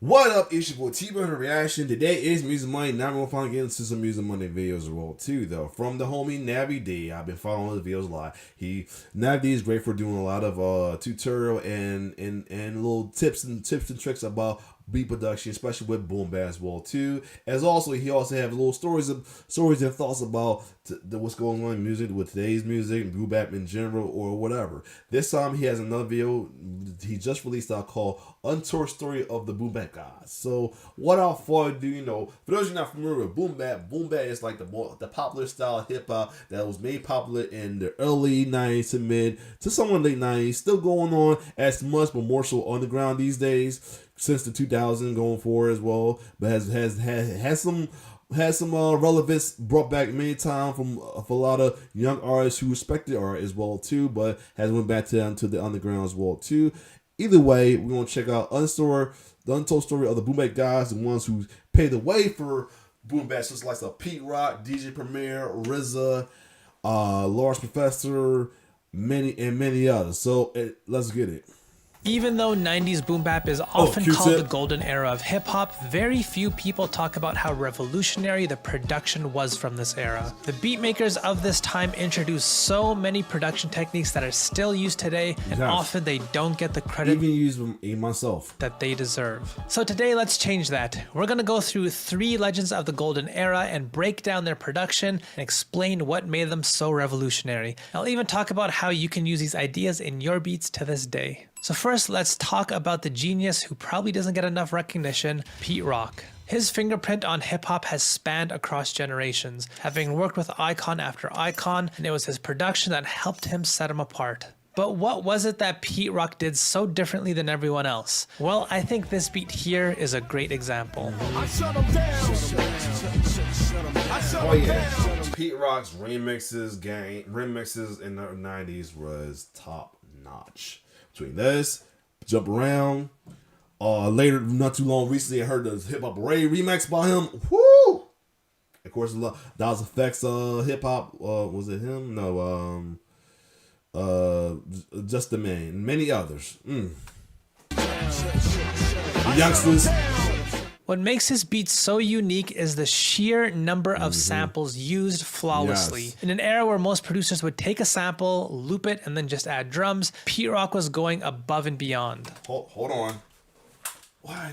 What up, it's your boy T-Burner Reaction. Today is Music Monday. Now we're finally getting into some Music Monday videos as well too, though. From the homie Navie D. I've been following his videos a lot. Navie D is great for doing a lot of tutorial and little tips and tricks about beat production, especially with boom bap as well too. As also he also have little stories and thoughts about what's going on in music with today's music, boom bap in general or whatever. This time he has another video he just released out called Untold Story of the Boom Bap Gods. So without further ado, for those of you not familiar with boom bap is like the popular style of hip hop that was made popular in the early 90s to mid to somewhat late 90s, still going on as much but more so underground these days since the 2000s going forward as well, but has some relevance brought back many times from for a lot of young artists who respect the art as well too, but has went back to the underground as well too. Either way, we're gonna check out the Untold Story of the Boom Bap Guys, the ones who paved the way for boom bap, just like Pete Rock, DJ Premier, RZA, Large Professor, many others. So let's get it. Even though 90s boom bap is often called the golden era of hip-hop, very few people talk about how revolutionary the production was from this era. The beatmakers of this time introduced so many production techniques that are still used today, and often they don't get the credit even use them myself that they deserve. So today, let's change that. We're gonna go through 3 legends of the golden era and break down their production and explain what made them so revolutionary. I'll even talk about how you can use these ideas in your beats to this day. So first, let's talk about the genius who probably doesn't get enough recognition, Pete Rock. His fingerprint on hip-hop has spanned across generations, having worked with icon after icon, and it was his production that helped him set him apart. But what was it that Pete Rock did so differently than everyone else? Well, I think this beat here is a great example. Oh yeah, Pete Rock's remixes in the 90s was top notch. Between this, Jump Around, later, not too long recently, I heard the Hip Hop Ray remix by him. Woo! Of course, that was Effects Hip Hop. Was it him? No. Just the Man. Many others. The Youngsters. What makes his beats so unique is the sheer number of samples used flawlessly. Yes. In an era where most producers would take a sample, loop it, and then just add drums, Pete Rock was going above and beyond. Hold on. Why?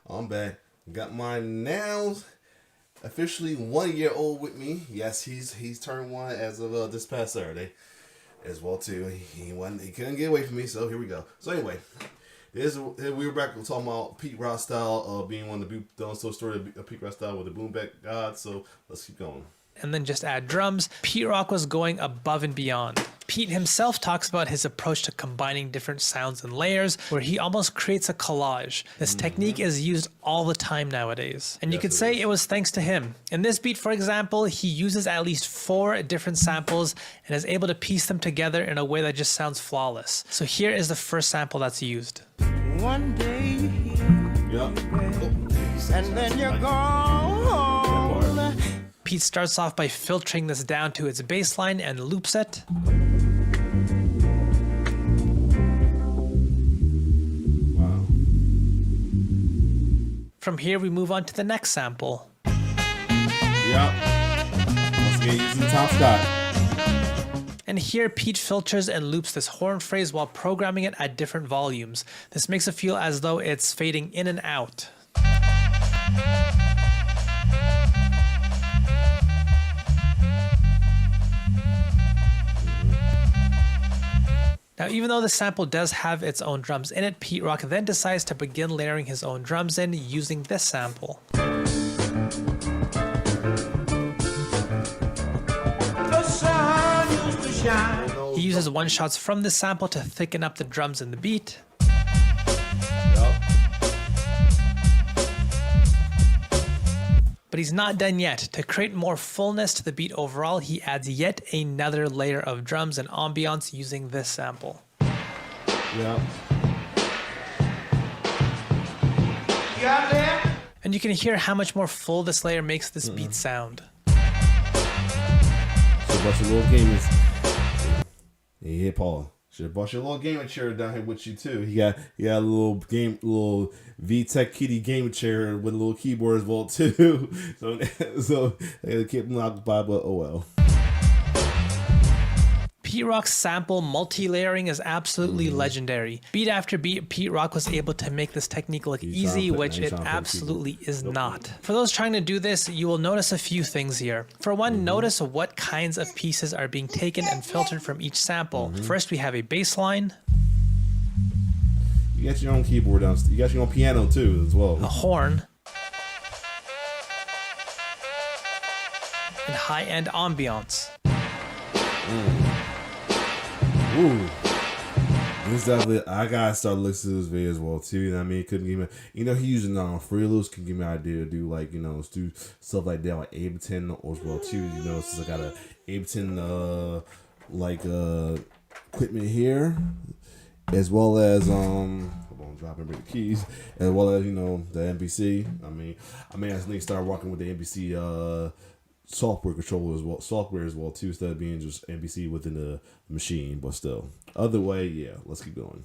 I'm back. Got my now officially 1 year old with me. Yes, he's turned 1 as of this past Saturday as well too. He couldn't get away from me, so here we go. So anyway. We were back talking about Pete Rock style being one of the Untold Story of Pete Rock style with the boom bap gods. So let's keep going. And then just add drums. Pete Rock was going above and beyond. Pete himself talks about his approach to combining different sounds and layers, where he almost creates a collage. This technique is used all the time nowadays. And you could say it was thanks to him. In this beat, for example, he uses at least 4 different samples and is able to piece them together in a way that just sounds flawless. So here is the first sample that's used. One day, and then you're gone. Pete starts off by filtering this down to its baseline and loops it. Wow. From here, we move on to the next sample. Yep. Once again, using Tom Scott. And here, Pete filters and loops this horn phrase while programming it at different volumes. This makes it feel as though it's fading in and out. Now, even though the sample does have its own drums in it, Pete Rock then decides to begin layering his own drums in using this sample. He uses one-shots from this sample to thicken up the drums in the beat. But he's not done yet. To create more fullness to the beat overall, he adds yet another layer of drums and ambiance using this sample. And you can hear how much more full this layer makes this beat sound. So a bunch of little gamers. Hey, Paul. Should have brought your little gaming chair down here with you too. He got a little VTech Kitty gaming chair with a little keyboard as well too. so they keep him occupied, but oh well. Pete Rock's sample multi-layering is absolutely legendary. Beat after beat, Pete Rock was able to make this technique look easy, which it absolutely is not. For those trying to do this, you will notice a few things here. For one, notice what kinds of pieces are being taken and filtered from each sample. First, we have a bass line. You got your own keyboard downstairs. You got your own piano too as well. A horn. And high-end ambiance. Ooh. This definitely, I gotta start listening to this video as well too. You know what I mean? Couldn't give me, he using Free Loose can give me an idea to do like, do stuff like that, like Ableton or as well too. Since I got a Ableton equipment here, as well as hold on, dropping the keys, as well as the NBC. I just need to start working with the NBC software controller as well, too, instead of being just NBC within the machine. But still, other way, yeah. Let's keep going.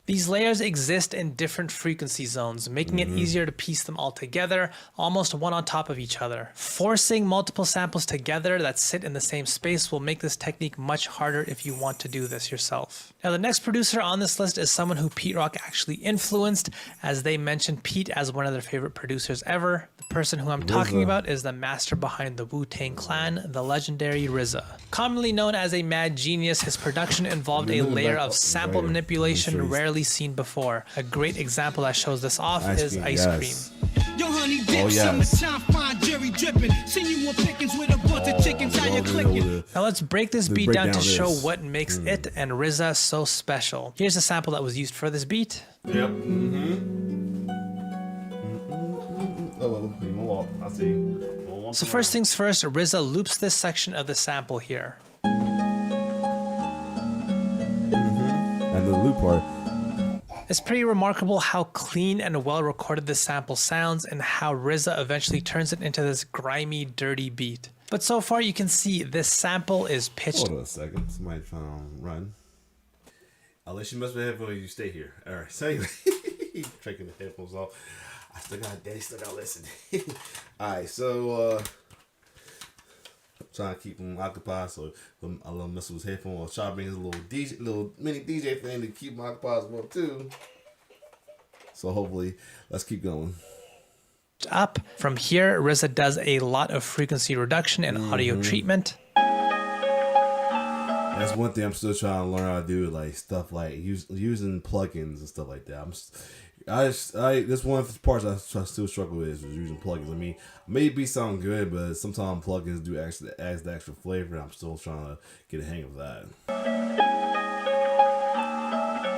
These layers exist in different frequency zones, making it easier to piece them all together, almost one on top of each other. Forcing multiple samples together that sit in the same space will make this technique much harder if you want to do this yourself. Now, the next producer on this list is someone who Pete Rock actually influenced, as they mentioned Pete as one of their favorite producers ever. The person who I'm talking about is the master behind the Wu-Tang Clan, the legendary RZA. Commonly known as a mad genius, his production involved a layer of sample manipulation rarely seen before. A great example that shows this off is Ice Cream. Yo, honey dip, summertime, fine jerry dripping. See you on pickings with a bunch of chickens, how you clicking? Now let's break this beat down to show what makes it and RZA so special. Here's a sample that was used for this beat. Yep. I see. So first things first, RZA loops this section of the sample here. And the loop part. It's pretty remarkable how clean and well recorded this sample sounds and how RZA eventually turns it into this grimy, dirty beat. But so far you can see this sample is pitched. Hold on a second, somebody trying to run. Unless you must be headphones, you stay here. Alright, so anyway, taking the headphones off. Daddy still got to listen. Alright, so trying to keep him occupied, so I love messing with his headphones. I'll try to bring his little mini DJ thing to keep him occupied as well too. So hopefully, let's keep going. Up from here, RZA does a lot of frequency reduction and audio treatment. That's one thing I'm still trying to learn how to do, like stuff like using plugins and stuff like that. That's one of the parts I still struggle with is using plugins. Maybe sound good, but sometimes plugins do actually add the extra flavor. And I'm still trying to get a hang of that.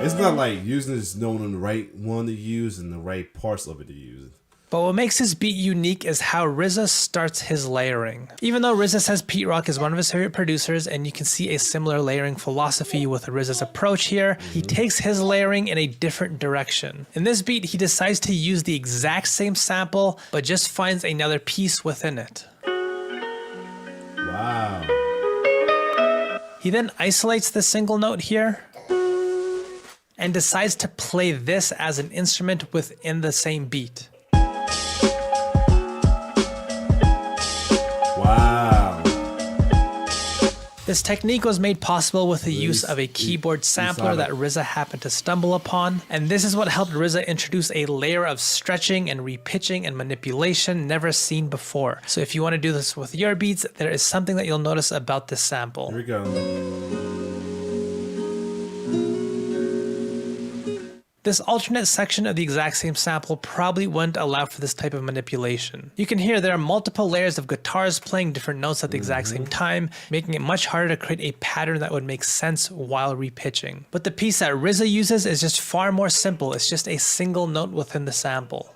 It's not like using this, knowing the right one to use and the right parts of it to use. But what makes this beat unique is how RZA starts his layering. Even though RZA says Pete Rock is one of his favorite producers, and you can see a similar layering philosophy with RZA's approach here, he takes his layering in a different direction. In this beat, he decides to use the exact same sample, but just finds another piece within it. Wow. He then isolates the single note here, and decides to play this as an instrument within the same beat. Wow. This technique was made possible with the use of a keyboard sampler that RZA happened to stumble upon, and this is what helped RZA introduce a layer of stretching and repitching and manipulation never seen before. So if you want to do this with your beats, there is something that you'll notice about this sample. Here we go. This alternate section of the exact same sample probably wouldn't allow for this type of manipulation. You can hear there are multiple layers of guitars playing different notes at the exact same time, making it much harder to create a pattern that would make sense while repitching. But the piece that RZA uses is just far more simple. It's just a single note within the sample.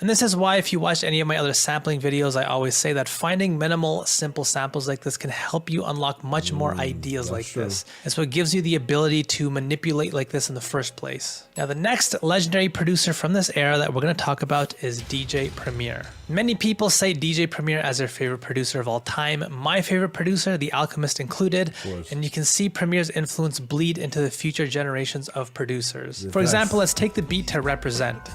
And this is why if you watch any of my other sampling videos, I always say that finding minimal, simple samples like this can help you unlock much more ideas like this. It's what gives you the ability to manipulate like this in the first place. Now, the next legendary producer from this era that we're going to talk about is DJ Premier. Many people say DJ Premier as their favorite producer of all time. My favorite producer, The Alchemist included. And you can see Premier's influence bleed into the future generations of producers. For example, let's take the beat to Represent.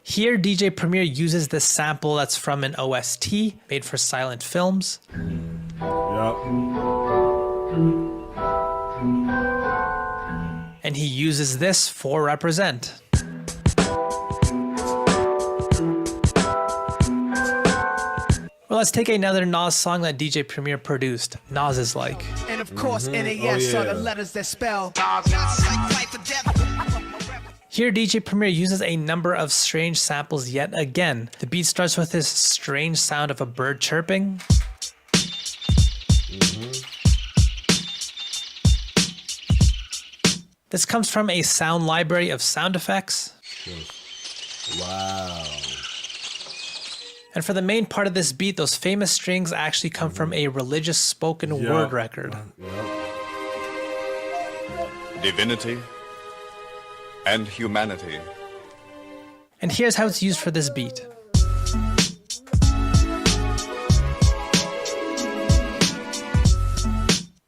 Here, DJ Premier uses this sample that's from an OST made for silent films. Yep. And he uses this for Represent. Well, let's take another Nas song that DJ Premier produced. Nas is Like. And of course, NAS Oh, are yeah. the letters that spell. Here, DJ Premier uses a number of strange samples yet again. The beat starts with this strange sound of a bird chirping. This comes from a sound library of sound effects. Wow. And for the main part of this beat, those famous strings actually come from a religious spoken word record. Divinity and humanity. And here's how it's used for this beat.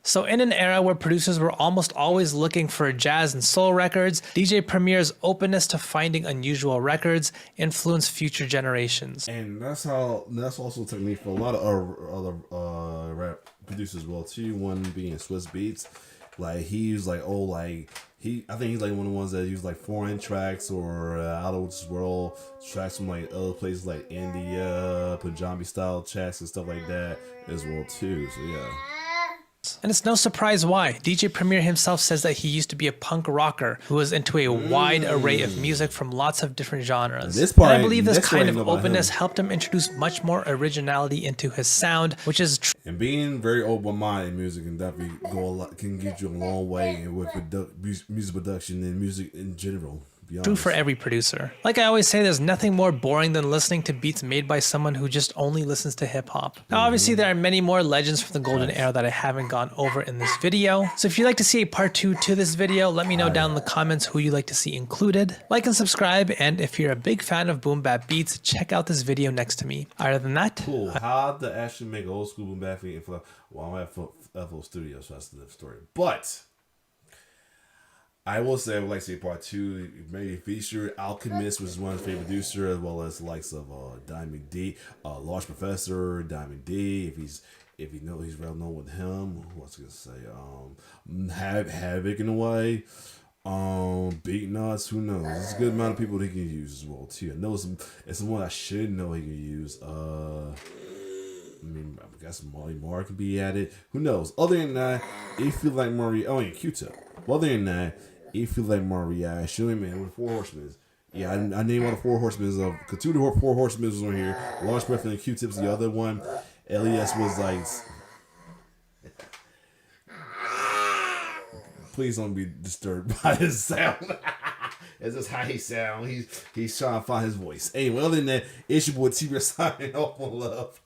So in an era where producers were almost always looking for jazz and soul records, DJ Premier's openness to finding unusual records influenced future generations. And that's also a technique for a lot of other rap producers as well too. One being Swiss Beats. Like he used like I think he's like one of the ones that use like foreign tracks or out of this world tracks from like other places like India, Punjabi style tracks and stuff like that as well too. So yeah. And it's no surprise why. DJ Premier himself says that he used to be a punk rocker who was into a wide array of music from lots of different genres. And I believe this kind of openness helped him introduce much more originality into his sound, which is and being very open-minded in music can definitely can get you a long way with music production and music in general. true for every producer. Like I always say, there's nothing more boring than listening to beats made by someone who just only listens to hip hop. Now, obviously, there are many more legends from the golden era that I haven't gone over in this video. So if you'd like to see a part 2 to this video, let me know down in the comments who you'd like to see included. Like and subscribe, and if you're a big fan of boom bap beats, check out this video next to me. Other than that, cool. How to actually make old school boom bap beat for I'm at FL Studios, so that's the story. But I will say, I would like to see part 2, maybe feature Alchemist, which is one of his favorite producer, as well as the likes of Diamond D, Large Professor, Diamond D, if you know he's well known with him. What's I gonna say? Havoc in a way. Beat Nuts, who knows? There's a good amount of people that he can use as well too. I know it's one I should know he can use. I mean, I guess Molly Marr can be added. Who knows? Other than that, if you like Mario, oh yeah, Q-Tip. Other than that, if you like Mario, show him in with 4 Horsemen. Yeah, I named all the 4 Horsemen of. Cause 2 of the 4 Horsemen was on here. Large Breath and Q-Tip's the other one. LES was like. Please don't be disturbed by his sound. That's just how he sounds. He's trying to find his voice. Anyway, other than that, it's your boy T-Rex signing off on love.